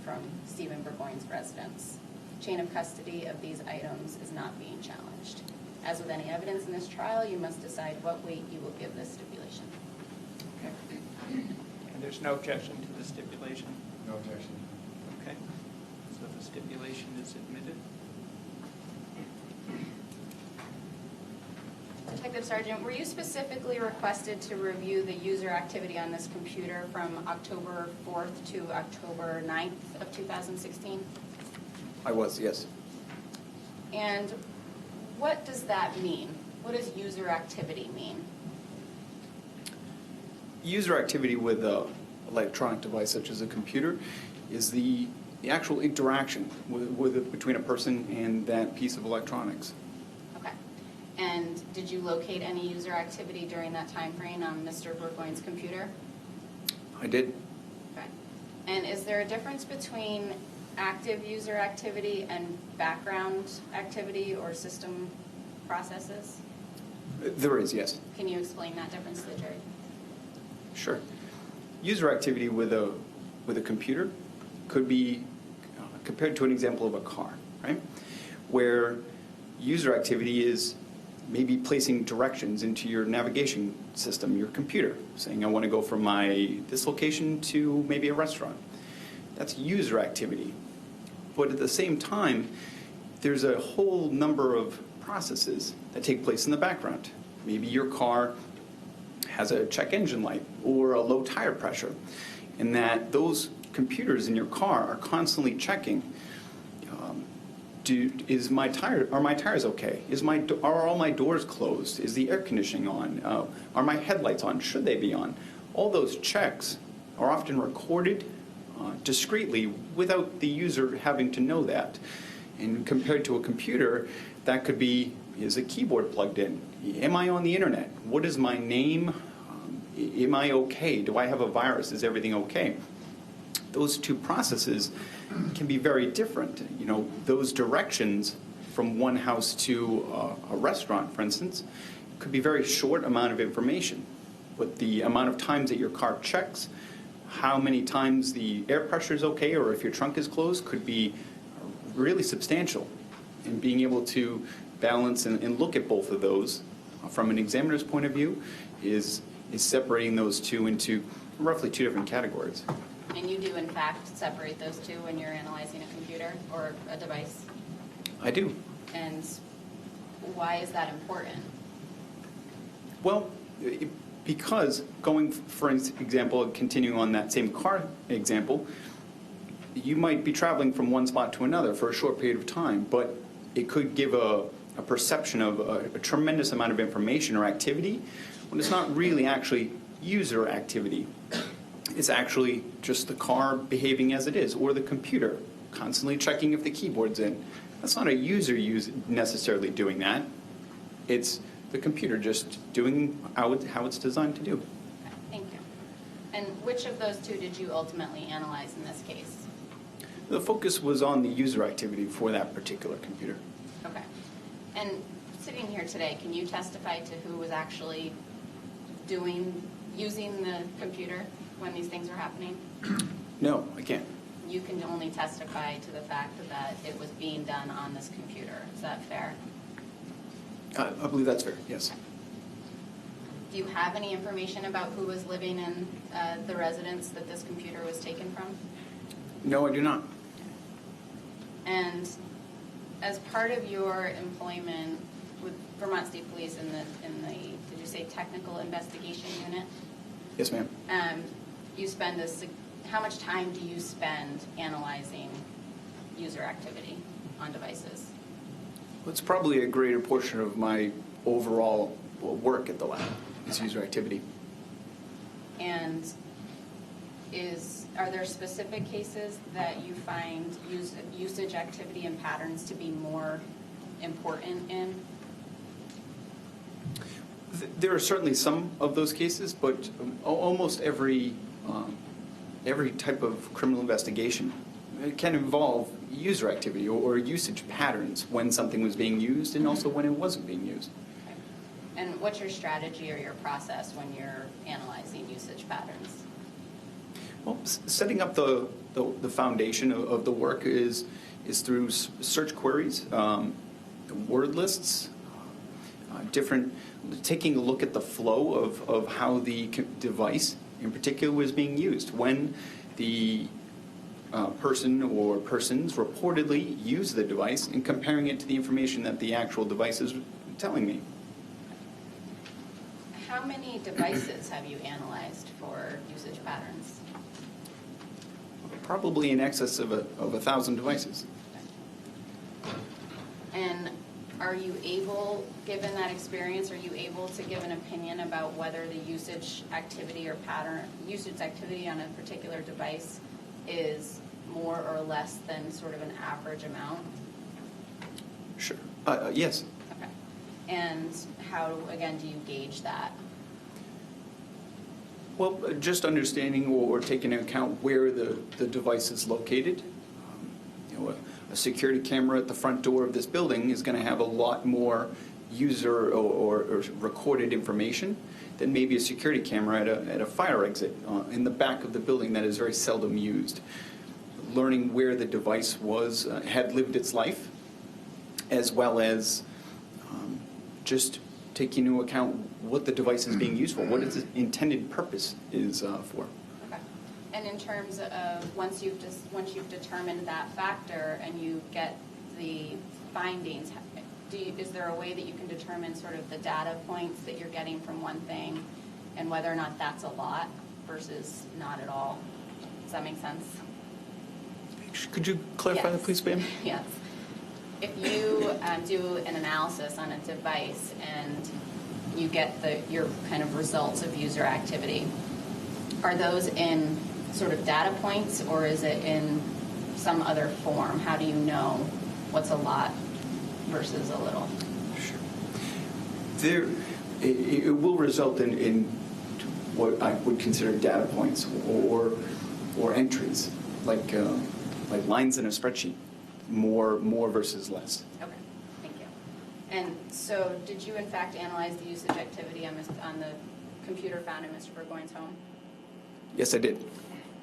from Stephen Bourgoin's residence. Chain of custody of these items is not being challenged. As with any evidence in this trial, you must decide what weight you will give this stipulation. Okay. And there's no objection to the stipulation? No objection. Okay. So the stipulation is admitted. Detective Sergeant, were you specifically requested to review the user activity on this computer from October 4th to October 9th of 2016? I was, yes. And what does that mean? What does user activity mean? User activity with an electronic device such as a computer is the actual interaction between a person and that piece of electronics. Okay. And did you locate any user activity during that time frame on Mr. Bourgoin's computer? I did. Okay. And is there a difference between active user activity and background activity or system processes? There is, yes. Can you explain that difference to the jury? Sure. User activity with a computer could be compared to an example of a car, right? Where user activity is maybe placing directions into your navigation system, your computer, saying I want to go from this location to maybe a restaurant. That's user activity. But at the same time, there's a whole number of processes that take place in the background. Maybe your car has a check engine light or a low tire pressure, and that those computers in your car are constantly checking, are my tires okay? Are all my doors closed? Is the air conditioning on? Are my headlights on? Should they be on? All those checks are often recorded discreetly without the user having to know that. And compared to a computer, that could be, is a keyboard plugged in? Am I on the internet? What is my name? Am I okay? Do I have a virus? Is everything okay? Those two processes can be very different. You know, those directions from one house to a restaurant, for instance, could be very short amount of information. But the amount of times that your car checks, how many times the air pressure is okay, or if your trunk is closed, could be really substantial. And being able to balance and look at both of those from an examiner's point of view is separating those two into roughly two different categories. And you do, in fact, separate those two when you're analyzing a computer or a device? I do. And why is that important? Well, because going, for example, continuing on that same car example, you might be traveling from one spot to another for a short period of time, but it could give a perception of a tremendous amount of information or activity when it's not really actually user activity. It's actually just the car behaving as it is, or the computer constantly checking if the keyboard's in. That's not a user necessarily doing that. It's the computer just doing how it's designed to do. Okay, thank you. And which of those two did you ultimately analyze in this case? The focus was on the user activity for that particular computer. Okay. And sitting here today, can you testify to who was actually using the computer when these things were happening? No, I can't. You can only testify to the fact that it was being done on this computer. Is that fair? I believe that's fair, yes. Do you have any information about who was living in the residence that this computer was taken from? No, I do not. And as part of your employment with Vermont State Police in the did you say technical investigation unit? Yes, ma'am. How much time do you spend analyzing user activity on devices? Well, it's probably a greater portion of my overall work at the lab is user activity. And are there specific cases that you find usage activity and patterns to be more important in? There are certainly some of those cases, but almost every type of criminal investigation can involve user activity or usage patterns when something was being used and also when it wasn't being used. Okay. And what's your strategy or your process when you're analyzing usage patterns? Well, setting up the foundation of the work is through search queries, word lists, taking a look at the flow of how the device in particular was being used. When the person or persons reportedly use the device and comparing it to the information that the actual device is telling me. How many devices have you analyzed for usage patterns? Probably in excess of 1,000 devices. And are you able, given that experience, are you able to give an opinion about whether the usage activity or usage activity on a particular device is more or less than sort of an average amount? Sure. Yes. Okay. And how, again, do you gauge that? Well, just understanding or taking into account where the device is located. A security camera at the front door of this building is going to have a lot more user or recorded information than maybe a security camera at a fire exit in the back of the building that is very seldom used. Learning where the device had lived its life, as well as just taking into account what the device is being used for, what its intended purpose is for. Okay. And in terms of once you've determined that factor and you get the findings, is there a way that you can determine sort of the data points that you're getting from one thing and whether or not that's a lot versus not at all? Does that make sense? Could you clarify that, please, ma'am? Yes. If you do an analysis on a device and you get your kind of results of user activity, are those in sort of data points or is it in some other form? How do you know what's a lot versus a little? Sure. It will result in what I would consider data points or entries, like lines in a spreadsheet, more versus less. Okay, thank you. And so did you in fact analyze the usage activity on the computer found in Mr. Bourgoin's home? Yes, I did.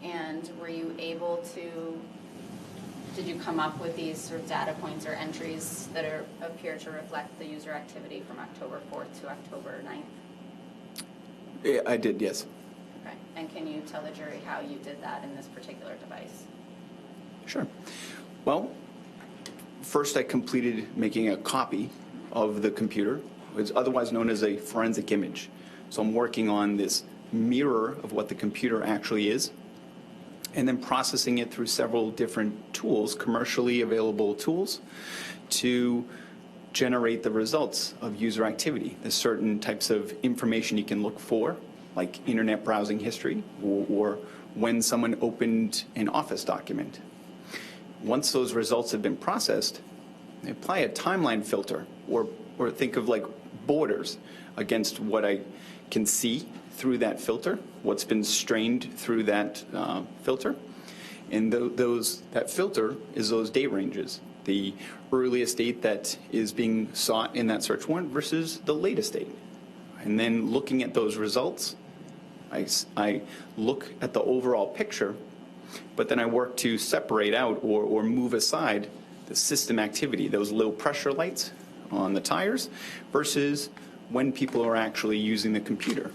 And were you able to, did you come up with these sort of data points or entries that appear to reflect the user activity from October 4th to October 9th? Yeah, I did, yes. Okay, and can you tell the jury how you did that in this particular device? Sure. Well, first I completed making a copy of the computer. It's otherwise known as a forensic image. So I'm working on this mirror of what the computer actually is, and then processing it through several different tools, commercially available tools, to generate the results of user activity. There's certain types of information you can look for, like internet browsing history, or when someone opened an Office document. Once those results have been processed, apply a timeline filter, or think of like borders against what I can see through that filter, what's been strained through that filter. And that filter is those date ranges, the earliest date that is being sought in that search warrant versus the latest date. And then looking at those results, I look at the overall picture, but then I work to separate out or move aside the system activity, those low pressure lights on the tires versus when people are actually using the computer.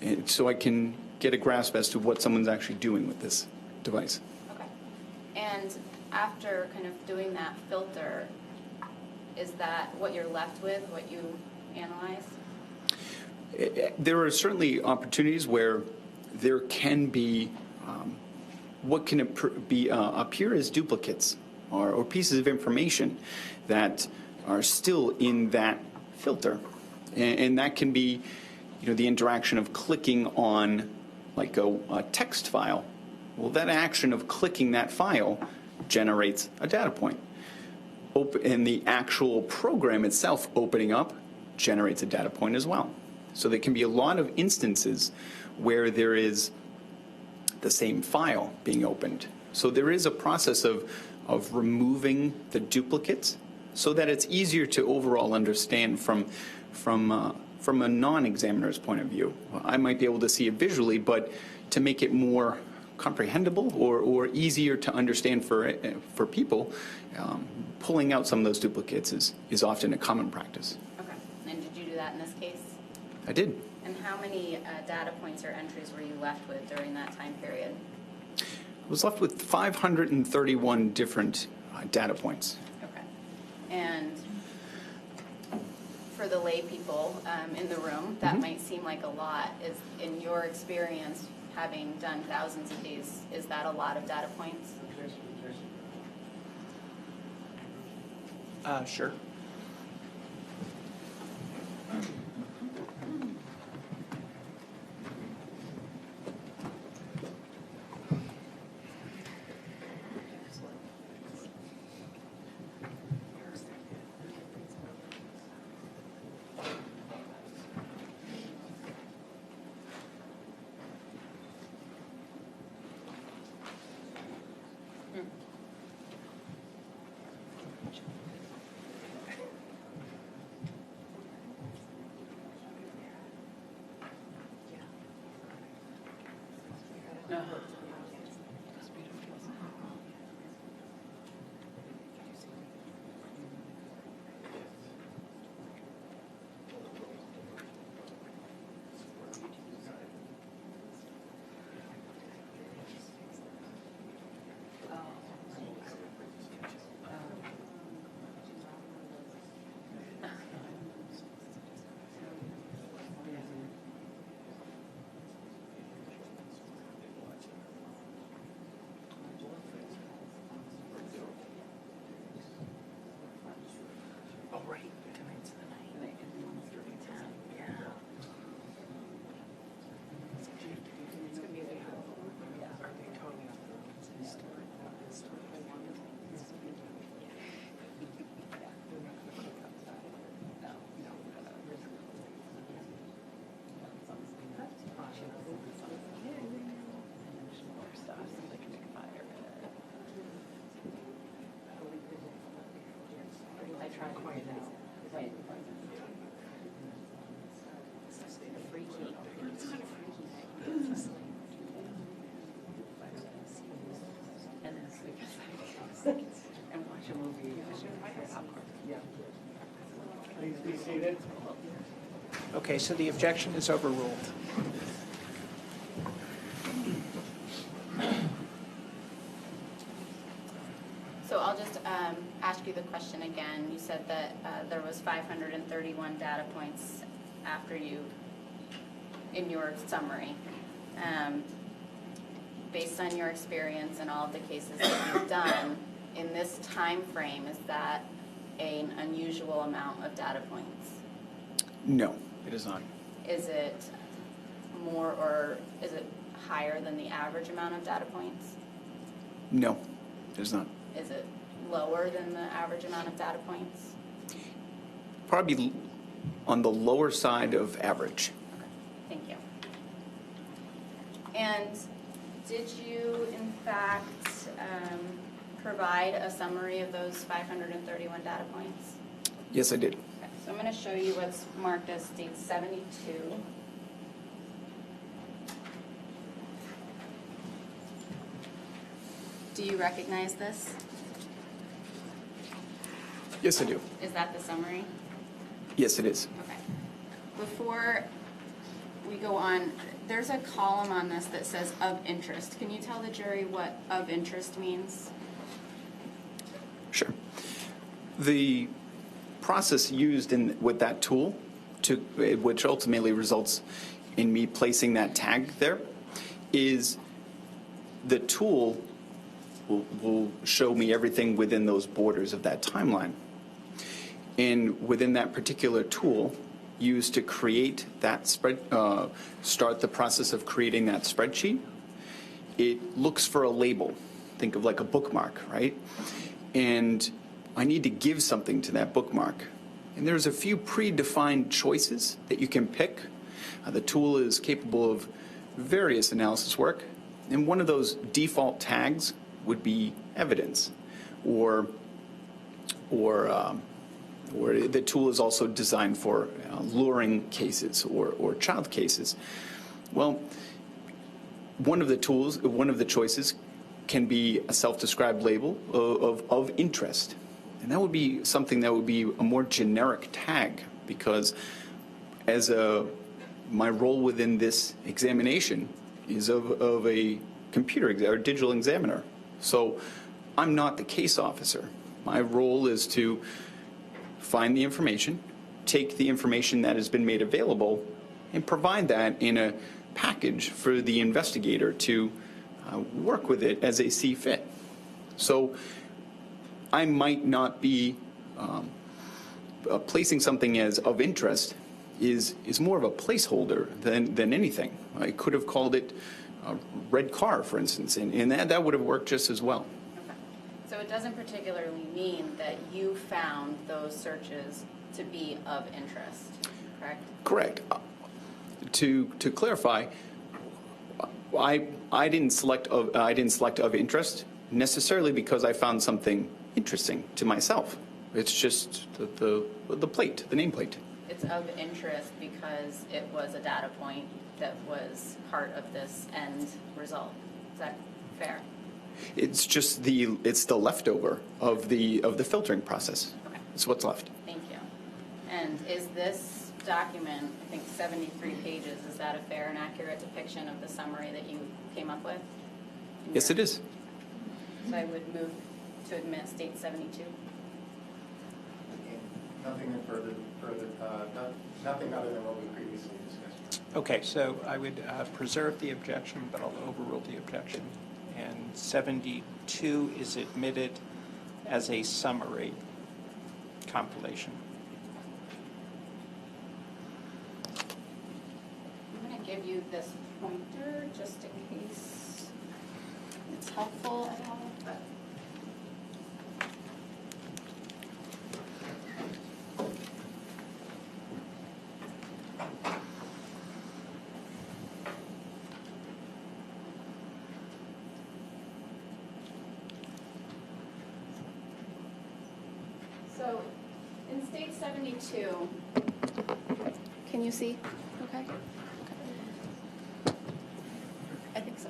And so I can get a grasp as to what someone's actually doing with this device. Okay. And after kind of doing that filter, is that what you're left with, what you analyze? There are certainly opportunities where there can be what can appear as duplicates or pieces of information that are still in that filter. And that can be the interaction of clicking on like a text file. Well, that action of clicking that file generates a data point. And the actual program itself opening up generates a data point as well. So there can be a lot of instances where there is the same file being opened. So there is a process of removing the duplicates so that it's easier to overall understand from a non-examiner's point of view. I might be able to see it visually, but to make it more comprehensible or easier to understand for people, pulling out some of those duplicates is often a common practice. Okay. And did you do that in this case? I did. And how many data points or entries were you left with during that time period? I was left with 531 different data points. Okay. And for the lay people in the room, that might seem like a lot. Is, in your experience, having done thousands of these, is that a lot of data points? Sure. And watch a movie. Please be seated. Okay, so the objection is overruled. So I'll just ask you the question again. You said that there was 531 data points after you, in your summary. Based on your experience and all of the cases that you've done, in this time frame, is that an unusual amount of data points? No, it is not. Is it more, or is it higher than the average amount of data points? No, it is not. Is it lower than the average amount of data points? Probably on the lower side of average. Okay, thank you. And did you, in fact, provide a summary of those 531 data points? Yes, I did. Okay, so I'm going to show you what's marked as state 72. Do you recognize this? Yes, I do. Is that the summary? Yes, it is. Okay. Before we go on, there's a column on this that says of interest. Can you tell the jury what of interest means? Sure. The process used with that tool, which ultimately results in me placing that tag there, is the tool will show me everything within those borders of that timeline. And within that particular tool, used to create that start the process of creating that spreadsheet, it looks for a label. Think of like a bookmark, right? And I need to give something to that bookmark. And there's a few predefined choices that you can pick. The tool is capable of various analysis work. And one of those default tags would be evidence, or the tool is also designed for luring cases or child cases. Well, one of the tools, one of the choices can be a self-described label of interest. And that would be something that would be a more generic tag, because my role within this examination is of a computer or digital examiner. So I'm not the case officer. My role is to find the information, take the information that has been made available, and provide that in a package for the investigator to work with it as they see fit. So I might not be placing something as of interest is more of a placeholder than anything. I could have called it a red car, for instance, and that would have worked just as well. Okay. So it doesn't particularly mean that you found those searches to be of interest, correct? Correct. To clarify, I didn't select of interest necessarily because I found something interesting to myself. It's just the plate, the nameplate. It's of interest because it was a data point that was part of this end result. Is that fair? It's just it's the leftover of the filtering process. Okay. It's what's left. Thank you. And is this document, I think 73 pages, is that a fair and accurate depiction of the summary that you came up with? Yes, it is. So I would move to admit State 72. Nothing further, nothing other than what we previously discussed. Okay, so I would preserve the objection, but I'll overrule the objection. And 72 is admitted as a summary compilation. I'm going to give you this pointer just in case it's helpful at all. But so in State 72, can you see? Okay. I think so.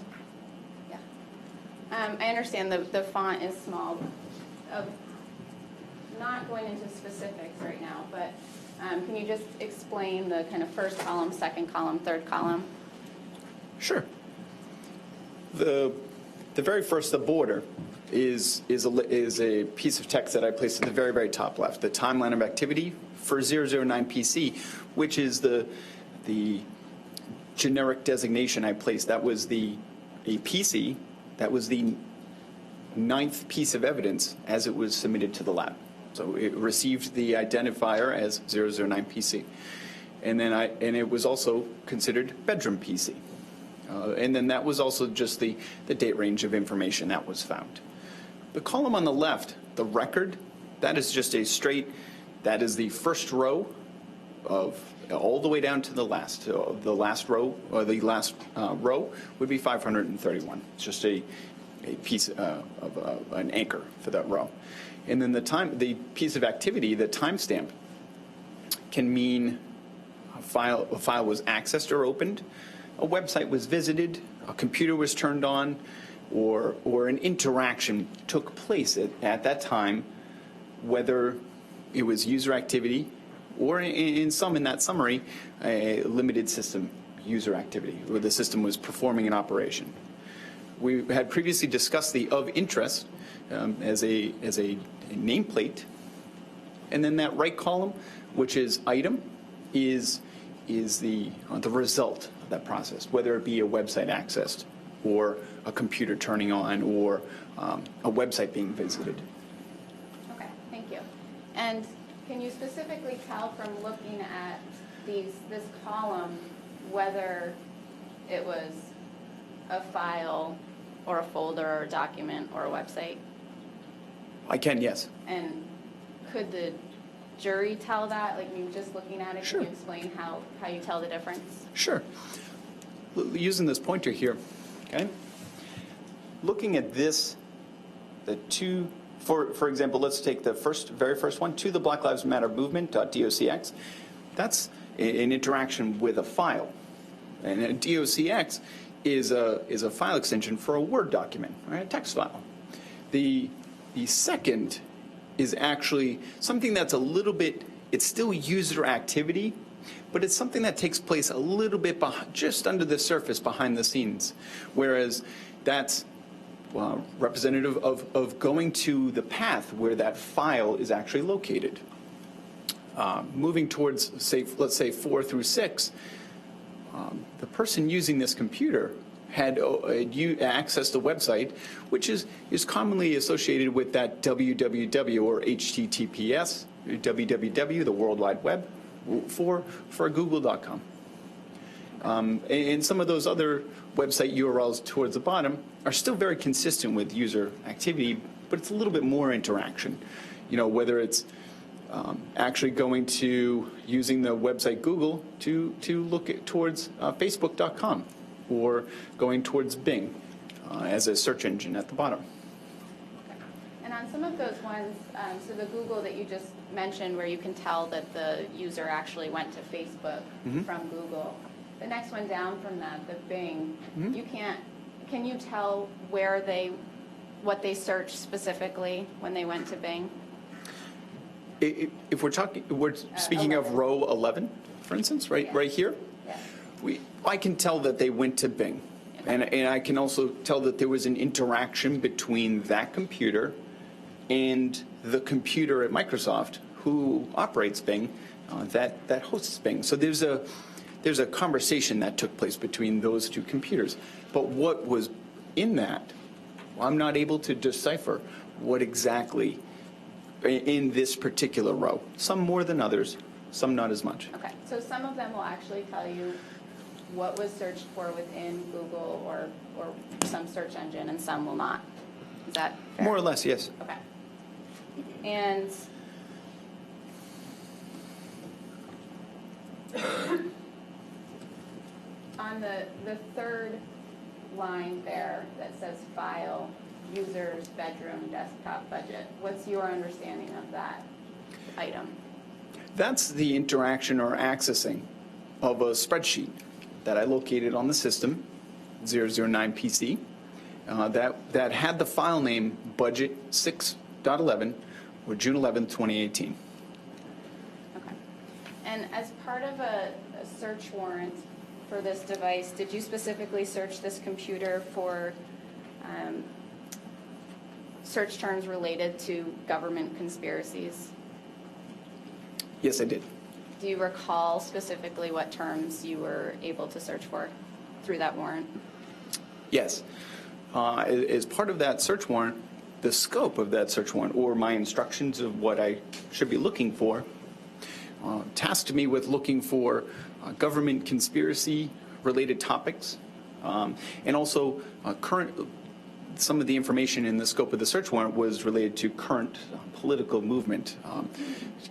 Yeah. I understand the font is small. Not going into specifics right now, but can you just explain the kind of first column, second column, third column? Sure. The very first, the border, is a piece of text that I placed at the very, very top left, the timeline of activity for 009 PC, which is the generic designation I placed. That was a PC, that was the 9th piece of evidence as it was submitted to the lab. So it received the identifier as 009 PC. And it was also considered bedroom PC. And then that was also just the date range of information that was found. The column on the left, the record, that is just that is the first row of all the way down to the last. The last row, or the last row would be 531. It's just a piece of an anchor for that row. And then the piece of activity, the timestamp, can mean a file was accessed or opened, a website was visited, a computer was turned on, or an interaction took place at that time, whether it was user activity or in that summary, a limited system user activity, where the system was performing an operation. We had previously discussed the of interest as a nameplate, and then that right column, which is item, is the result of that process, whether it be a website accessed or a computer turning on or a website being visited. Okay, thank you. And can you specifically tell from looking at this column whether it was a file or a folder or a document or a website? I can, yes. And could the jury tell that? Like, you just looking at it, Sure. Can you explain how you tell the difference? Sure. Using this pointer here, okay? Looking at this, the two, for example, let's take the very first one, to the Black Lives Matter movement.docx. That's an interaction with a file. And a docx is a file extension for a Word document, right, a text file. The second is actually something that's a little bit, it's still user activity, but it's something that takes place a little bit just under the surface behind the scenes, whereas that's representative of going to the path where that file is actually located. Moving towards, let's say 4 through 6, the person using this computer had accessed a website which is commonly associated with that www or HTTPS, www, the World Wide Web, for google.com. And some of those other website URLs towards the bottom are still very consistent with user activity, but it's a little bit more interaction. You know, whether it's actually going to using the website Google to look towards Facebook.com, or going towards Bing as a search engine at the bottom. Okay. And on some of those ones, so the Google that you just mentioned, where you can tell that the user actually went to Facebook from Google, the next one down from that, the Bing, you can you tell what they searched specifically when they went to Bing? If we're speaking 11. of row 11, for instance, right here, Yeah. I can tell that they went to Bing. And I can also tell that there was an interaction between that computer and the computer at Microsoft who operates Bing, that hosts Bing. So there's a conversation that took place between those two computers. But what was in that, well, I'm not able to decipher what exactly in this particular row. Some more than others, some not as much. Okay, so some of them will actually tell you what was searched for within Google or some search engine, and some will not. Is that fair? More or less, yes. Okay. And on the third line there that says file, users, bedroom, desktop, budget, what's your understanding of that item? That's the interaction or accessing of a spreadsheet that I located on the system, 009PC, that had the file name budget 6.11 or June 11, 2018. Okay. And as part of a search warrant for this device, did you specifically search this computer for search terms related to government conspiracies? Yes, I did. Do you recall specifically what terms you were able to search for through that warrant? Yes. As part of that search warrant, the scope of that search warrant, or my instructions of what I should be looking for, tasked me with looking for government conspiracy-related topics, and also some of the information in the scope of the search warrant was related to current political movement.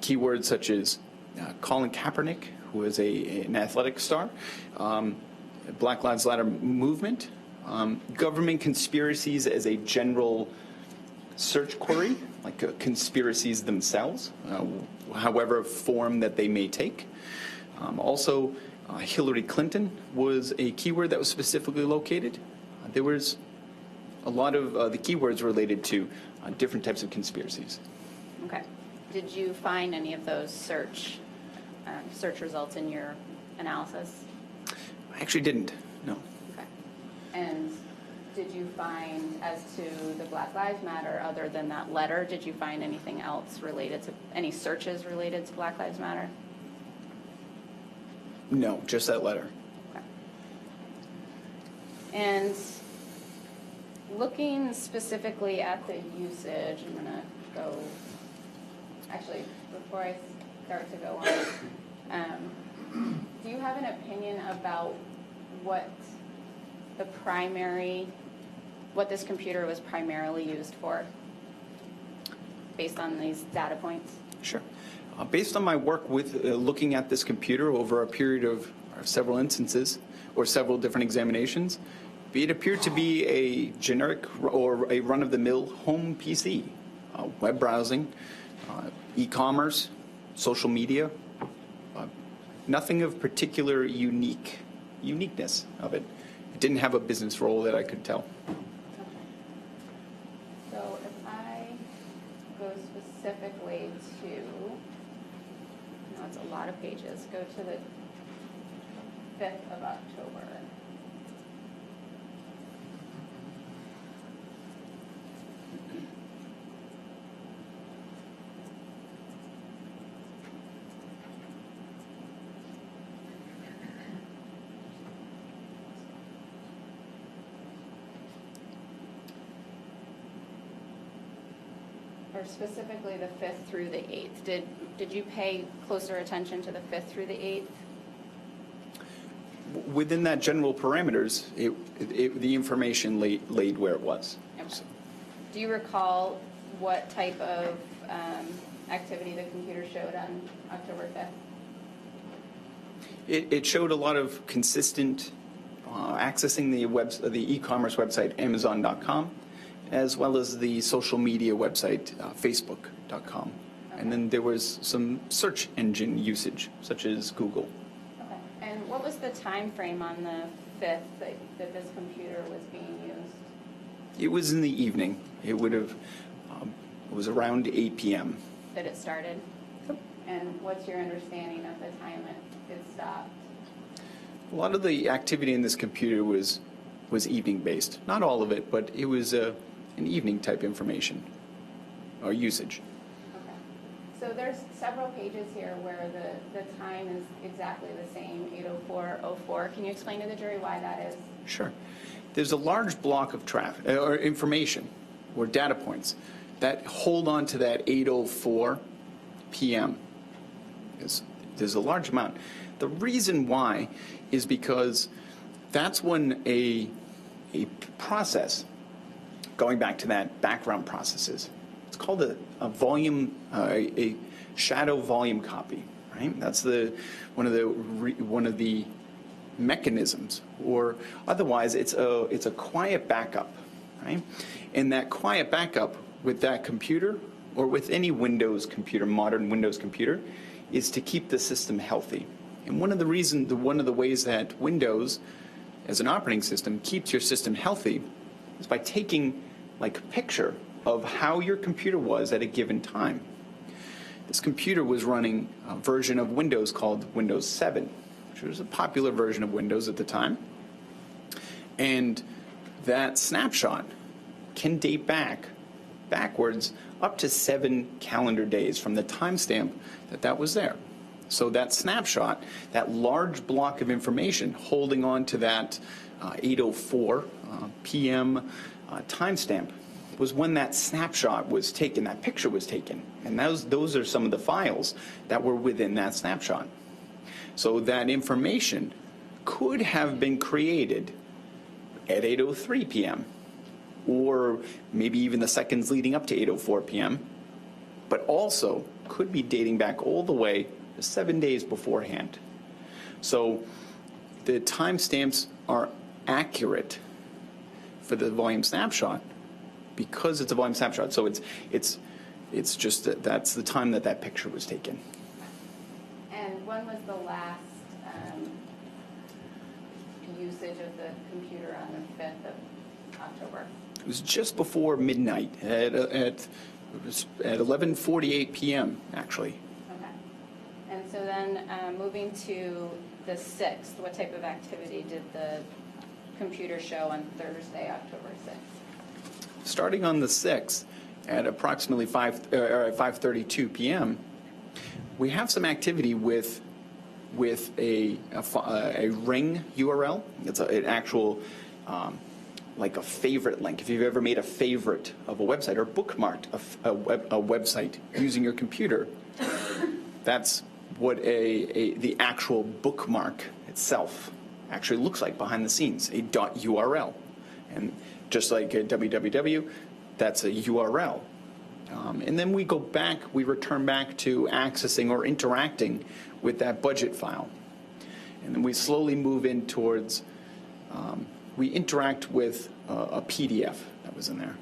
Keywords such as Colin Kaepernick, who is an athletic star, Black Lives Matter movement, government conspiracies as a general search query, like conspiracies themselves, however form that they may take. Also, Hillary Clinton was a keyword that was specifically located. There was a lot of the keywords related to different types of conspiracies. Okay. Did you find any of those search results in your analysis? I actually didn't, no. Okay. And did you find, as to the Black Lives Matter, other than that letter, did you find anything else related to, any searches related to Black Lives Matter? No, just that letter. Okay. And looking specifically at the usage, I'm going to go, actually, before I start to go on, do you have an opinion about what this computer was primarily used for, based on these data points? Sure. Based on my work with looking at this computer over a period of several instances or several different examinations, it appeared to be a generic or a run-of-the-mill home PC, web browsing, e-commerce, social media, nothing of particular uniqueness of it. didn't have a business role that I could tell. So if I go specifically to, no, it's a lot of pages, go to the 5th of October. Or specifically the 5th through the 8th. Did you pay closer attention to the 5th through the 8th? Within that general parameters, the information laid where it was. Okay. Do you recall what type of activity the computer showed on October 5th? It showed a lot of consistent accessing the e-commerce website Amazon.com, as well as the social media website Facebook.com. Okay. And then there was some search engine usage, such as Google. Okay. And what was the time frame on the 5th that this computer was being used? It was in the evening. It would have, it was around 8 p.m. That it started? Yep. And what's your understanding of the time it stopped? A lot of the activity in this computer was evening-based. Not all of it, but it was an evening-type information or usage. Okay. So there's several pages here where the time is exactly the same, 8:04:04. Can you explain to the jury why that is? Sure. There's a large block of traffic or information or data points that hold on to that 8:04 p.m. There's a large amount. The reason why is because that's when a process, going back to that background processes, it's called a volume, a shadow volume copy, right? That's one of the mechanisms, or otherwise it's a quiet backup, right? And that quiet backup with that computer or with any Windows computer, modern Windows computer, is to keep the system healthy. And one of the ways that Windows, as an operating system, keeps your system healthy is by taking like a picture of how your computer was at a given time. This computer was running a version of Windows called Windows 7, which was a popular version of Windows at the time. And that snapshot can date backwards up to 7 calendar days from the timestamp that was there. So that snapshot, that large block of information holding on to that 8:04 p.m. Timestamp was when that snapshot was taken, that picture was taken. And those are some of the files that were within that snapshot. So that information could have been created at 8:03 p.m. or maybe even the seconds leading up to 8:04 p.m., but also could be dating back all the way to 7 days beforehand. So the timestamps are accurate for the volume snapshot because it's a volume snapshot. So it's just that's the time that picture was taken. And when was the last usage of the computer on the 5th of October? It was just before midnight at 11:48 p.m. actually. Okay. And so then moving to the 6th, what type of activity did the computer show on Thursday, October 6th? Starting on the 6th at approximately 5:32 p.m., we have some activity with a ring URL. It's an actual like a favorite link. If you've ever made a favorite of a website or bookmarked a website using your computer, that's what the actual bookmark itself actually looks like behind the scenes, a .url. And just like a www, that's a URL. And then we return back to accessing or interacting with that budget file. And then we slowly move in towards, we interact with a PDF that was in there.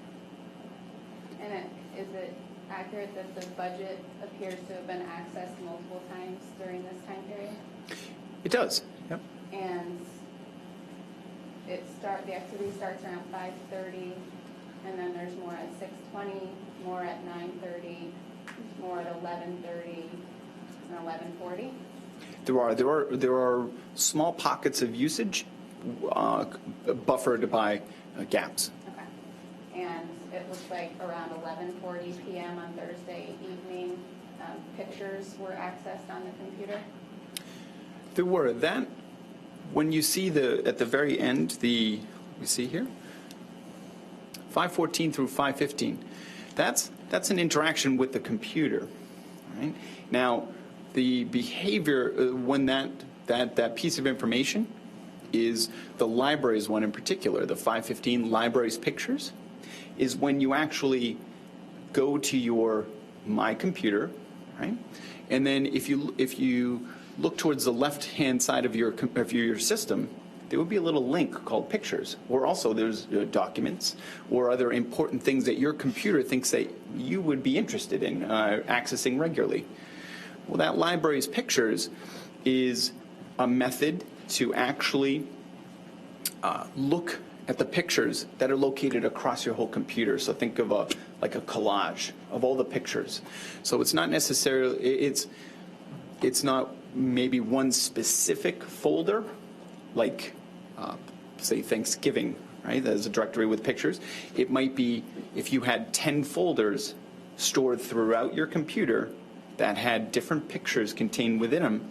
And is it accurate that the budget appears to have been accessed multiple times during this time period? It does, yep. And the activity starts around 5:30, and then there's more at 6:20, more at 9:30, more at 11:30, and 11:40. There are small pockets of usage buffered by gaps. Okay. And it looks like around 11:40 p.m. on Thursday evening, pictures were accessed on the computer. There were that. When you see at the very end, we see here, 5:14 through 5:15, that's an interaction with the computer, right? Now, the behavior when that piece of information is the library's one in particular, the 5:15 library's pictures, is when you actually go to your My Computer, right? And then if you look towards the left-hand side of your system, there would be a little link called Pictures, or also there's documents or other important things that your computer thinks that you would be interested in accessing regularly. Well, that library's Pictures is a method to actually look at the pictures that are located across your whole computer. So think of like a collage of all the pictures. So it's not necessarily, it's not maybe one specific folder, like say Thanksgiving, right? There's a directory with pictures. It might be if you had 10 folders stored throughout your computer that had different pictures contained within them,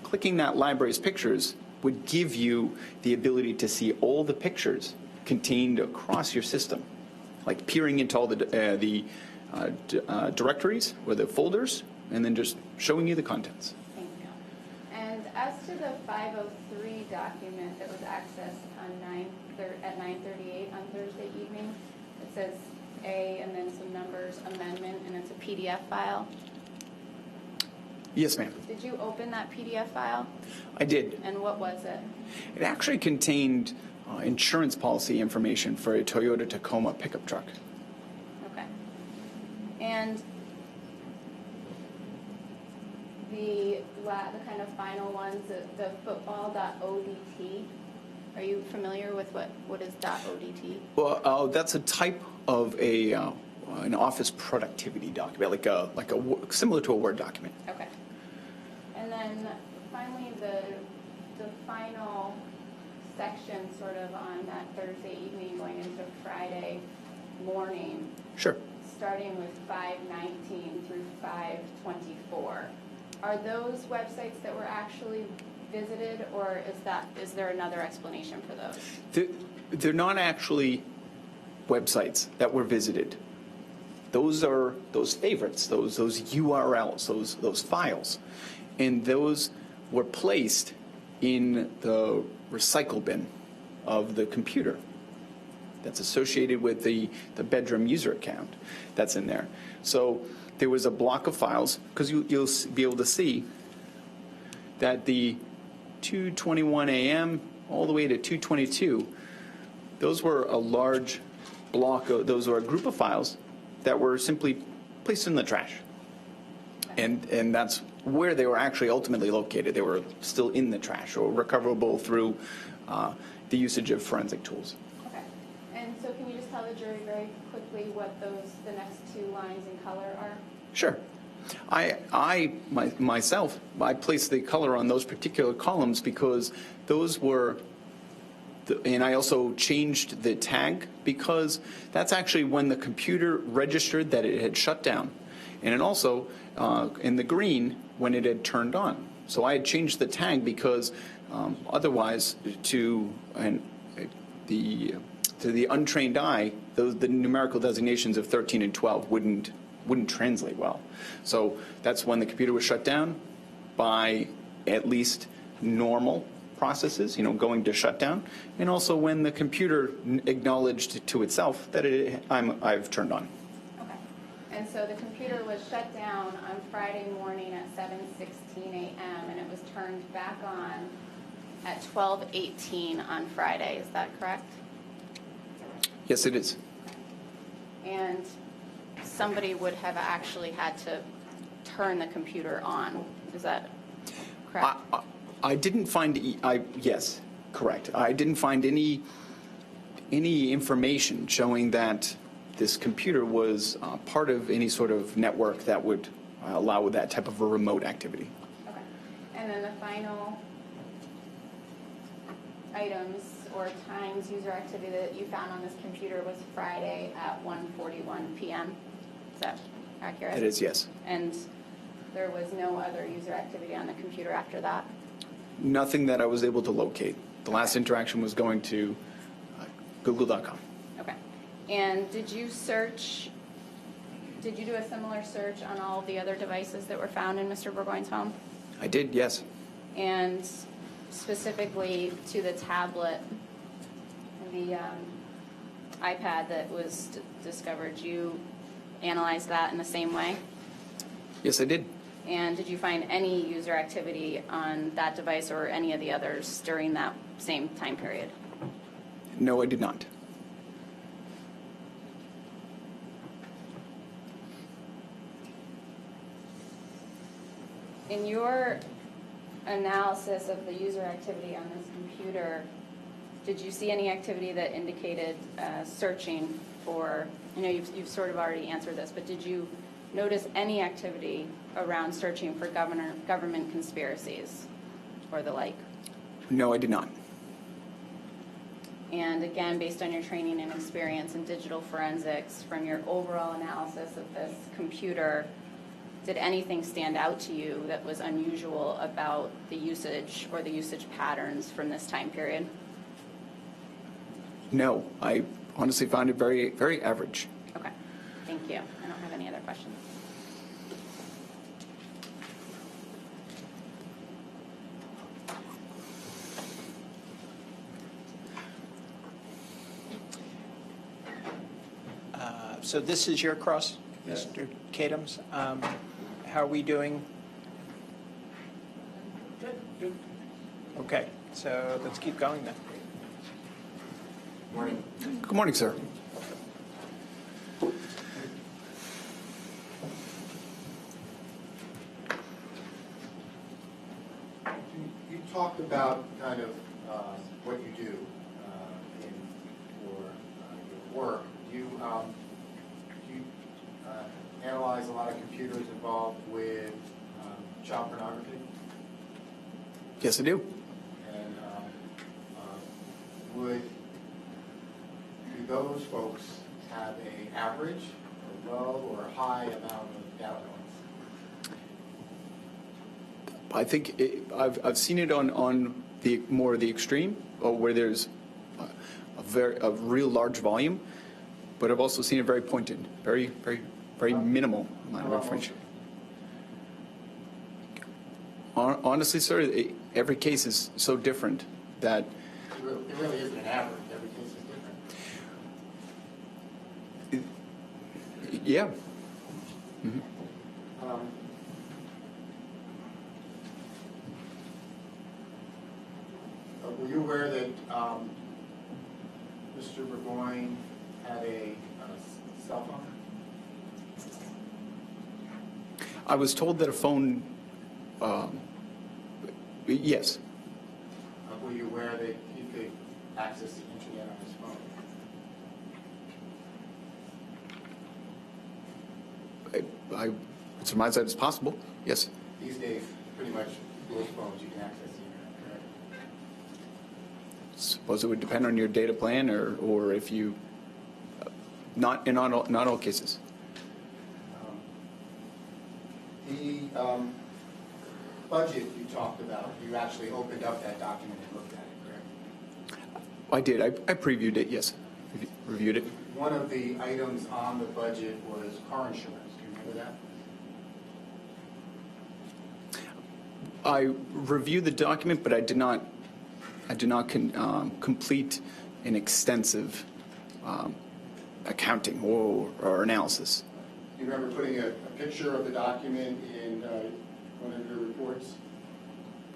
clicking that library's Pictures would give you the ability to see all the pictures contained across your system, like peering into all the directories or the folders, and then just showing you the contents. Thank you. And as to the 503 document that was accessed on at 9:38 on Thursday evening, it says A and then some numbers, amendment, and it's a PDF file. Yes, ma'am. Did you open that PDF file? I did. And what was it? It actually contained insurance policy information for a Toyota Tacoma pickup truck. Okay. And the kind of final ones, the football.odt, are you familiar with what is .odt? Well, that's a type of an office productivity document, like a similar to a Word document. Okay. And then finally, the final section sort of on that Thursday evening going into Friday morning. Sure. Starting with 5:19 through 5:24. Are those websites that were actually visited, or is there another explanation for those? They're not actually websites that were visited. Those are those favorites, those URLs, those files, and those were placed in the recycle bin of the computer that's associated with the bedroom user account that's in there. So there was a block of files, because you'll be able to see that the 2:21 a.m. all the way to 2:22, those were a large block, those were a group of files that were simply placed in the trash. And that's where they were actually ultimately located. They were still in the trash or recoverable through the usage of forensic tools. Okay. And so can you just tell the jury very quickly what the next two lines in color are? Sure. Myself, I placed the color on those particular columns because those were, and I also changed the tag because that's actually when the computer registered that it had shut down. And it also, in the green, when it had turned on. So I had changed the tag because otherwise, to the untrained eye, the numerical designations of 13 and 12 wouldn't translate well. So that's when the computer was shut down by at least normal processes, going to shutdown, and also when the computer acknowledged to itself that I've turned on. Okay. And so the computer was shut down on Friday morning at 7:16 a.m. and it was turned back on at 12:18 on Friday. Is that correct? Yes, it is. And somebody would have actually had to turn the computer on. Is that correct? I didn't find yes. Correct. I didn't find any information showing that this computer was part of any sort of network that would allow that type of a remote activity. Okay. And then the final items or times user activity that you found on this computer was Friday at 1:41 p.m. Is that accurate? It is, yes. And there was no other user activity on the computer after that? Nothing that I was able to locate. The last interaction was going to google.com. Okay. And did you do a similar search on all of the other devices that were found in Mr. Bourgoin's home? I did, yes. And specifically to the tablet and the iPad that was discovered, you analyzed that in the same way? Yes, I did. And did you find any user activity on that device or any of the others during that same time period? No, I did not. In your analysis of the user activity on this computer, did you see any activity that indicated searching for, I know you've sort of already answered this, but did you notice any activity around searching for government conspiracies or the like? No, I did not. And again, based on your training and experience in digital forensics, from your overall analysis of this computer, did anything stand out to you that was unusual about the usage or the usage patterns from this time period? No, I honestly found it very, very average. Okay, thank you. I don't have any other questions. So this is your cross, Mr. Kadams. How are we doing? Good. Okay, so let's keep going then. Morning. Good morning, sir. You talked about kind of what you do for your work. Do you analyze a lot of computers involved with child pornography? Yes, I do. And do those folks have an average, a low, or a high amount of data points? I think I've seen it on the more the extreme, where there's a real large volume, but I've also seen it very pointed, very minimal amount of information. Honestly, sir, every case is so different that It really isn't an average. Every case is different. yeah. Mm-hmm. Were you aware that Mr. Bourgoin had a cell phone? I was told that a phone, yes. Were you aware that he could access the internet on his phone? I would surmise that it's possible, yes. These days, pretty much most phones you can access the internet, correct? Suppose it would depend on your data plan, or if you, not all cases. The budget you talked about, you actually opened up that document and looked at it, correct? I did. I previewed it, yes. Reviewed it. One of the items on the budget was car insurance. Do you remember that? I reviewed the document, but I did not complete an extensive accounting or analysis. Do you remember putting a picture of the document in one of your reports?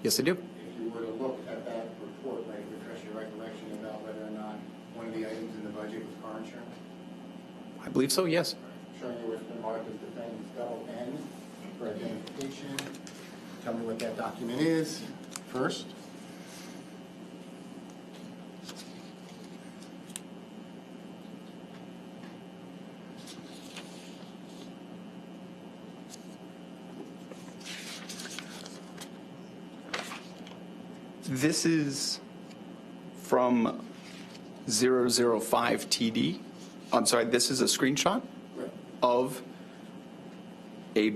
Yes, I do. If you were to look at that report, might it refresh your recollection about whether or not one of the items in the budget was car insurance? I believe so, yes. Showing you what's been marked as defendant's double N for identification. Tell me what that document is first. This is from 005 TD. I'm sorry, this is a screenshot Right. of a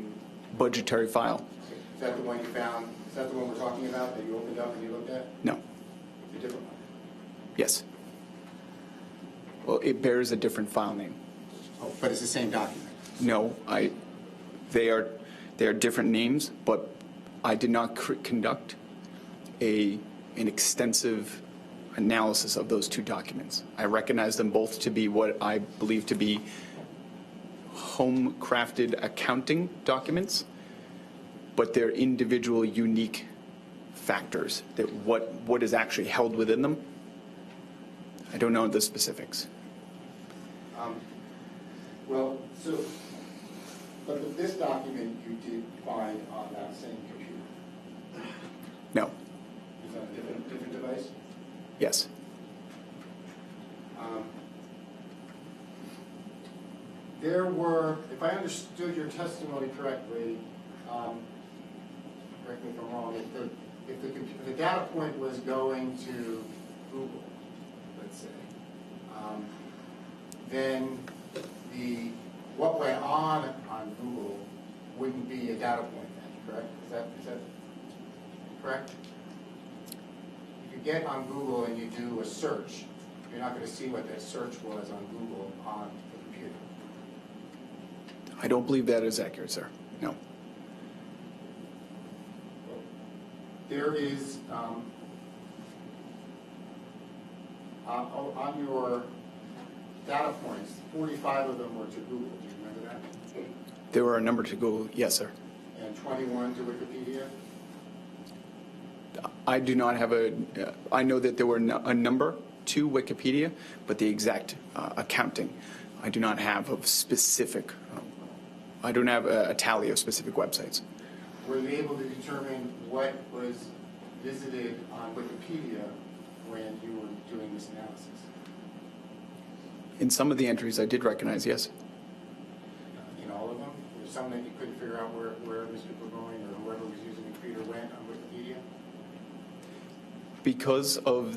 budgetary file. Is that the one you found, is that the one we're talking about, that you opened up and you looked at? No. It's a different one. Yes. Well, it bears a different file name. Oh, but it's the same document. No, they are different names, but I did not conduct an extensive analysis of those two documents. I recognize them both to be what I believe to be home-crafted accounting documents, but they're individual, unique factors. That what is actually held within them, I don't know the specifics. Well, so, but this document you did find on that same computer. No. Is that a different device? Yes. There were, if I understood your testimony correctly, correct me if I'm wrong, if the data point was going to Google, let's say, then what went on Google wouldn't be a data point then, correct? Is that correct? If you get on Google and you do a search, you're not going to see what that search was on Google on the computer. I don't believe that is accurate, sir. No. There is, on your data points, 45 of them were to Google. Do you remember that? There were a number to Google. Yes, sir. And 21 to Wikipedia? I do not have I know that there were a number to Wikipedia, but the exact accounting, I do not have of specific, I don't have a tally of specific websites. Were you able to determine what was visited on Wikipedia when you were doing this analysis? In some of the entries I did recognize, yes. In all of them? There's some that you couldn't figure out where Mr. Bourgoin or whoever was using the computer went on Wikipedia? Because of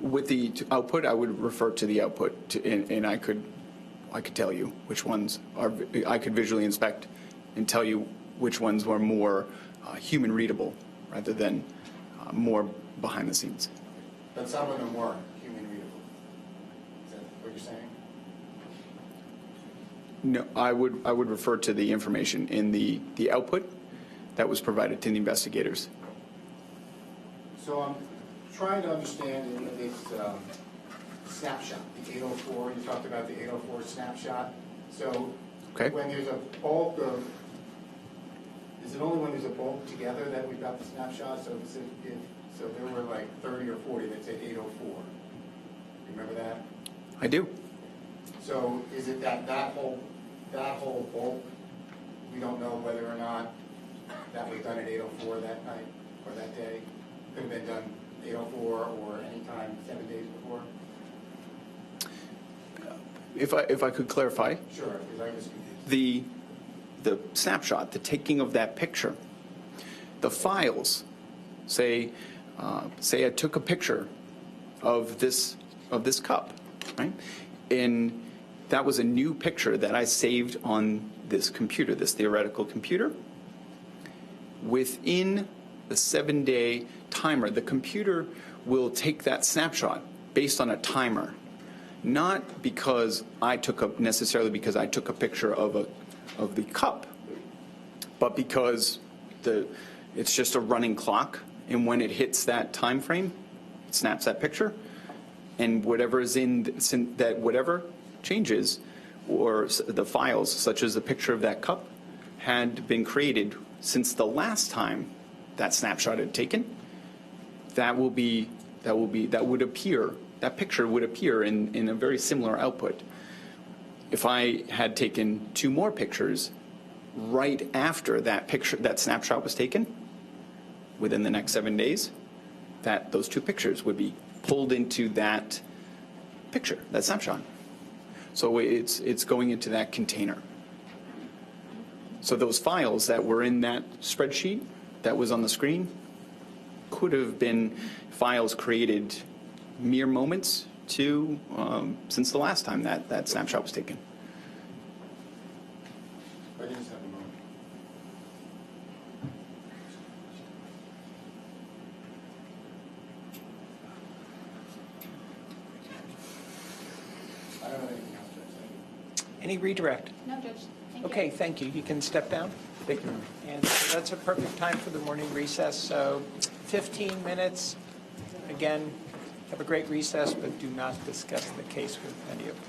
with the output, I would refer to the output, and I could tell you which ones I could visually inspect and tell you which ones were more human readable rather than more behind the scenes. But some of them weren't human readable. Is that what you're saying? No, I would refer to the information in the output that was provided to the investigators. So I'm trying to understand in this snapshot, the 804, you talked about the 804 snapshot. So Okay. when there's a bulk of, is it only when there's a bulk together that we've got the snapshot? So so there were like 30 or 40 that said 804. Remember that? I do. So is it that whole bulk, we don't know whether or not that was done at 804 that night or that day? Could have been done 804 or any time 7 days before? If I could clarify, Sure, because I was confused. the snapshot, the taking of that picture, the files, say I took a picture of this cup, right? And that was a new picture that I saved on this computer, this theoretical computer. Within the 7-day timer, the computer will take that snapshot based on a timer, not because necessarily because I took a picture of the cup, but because it's just a running clock, and when it hits that time frame, it snaps that picture, and whatever is whatever changes, or the files, such as the picture of that cup, had been created since the last time that snapshot had taken, that picture would appear in a very similar output. If I had taken 2 more pictures right after that snapshot was taken, within the next 7 days, those 2 pictures would be pulled into that picture, that snapshot. So it's going into that container. So those files that were in that spreadsheet that was on the screen could have been files created mere moments to since the last time that snapshot was taken. I just have a moment. I don't have anything else to say. Any redirect? No, Judge. Thank you. Okay, thank you. You can step down. Thank you. And that's a perfect time for the morning recess. So 15 minutes. Again, have a great recess, but do not discuss the case with any of them.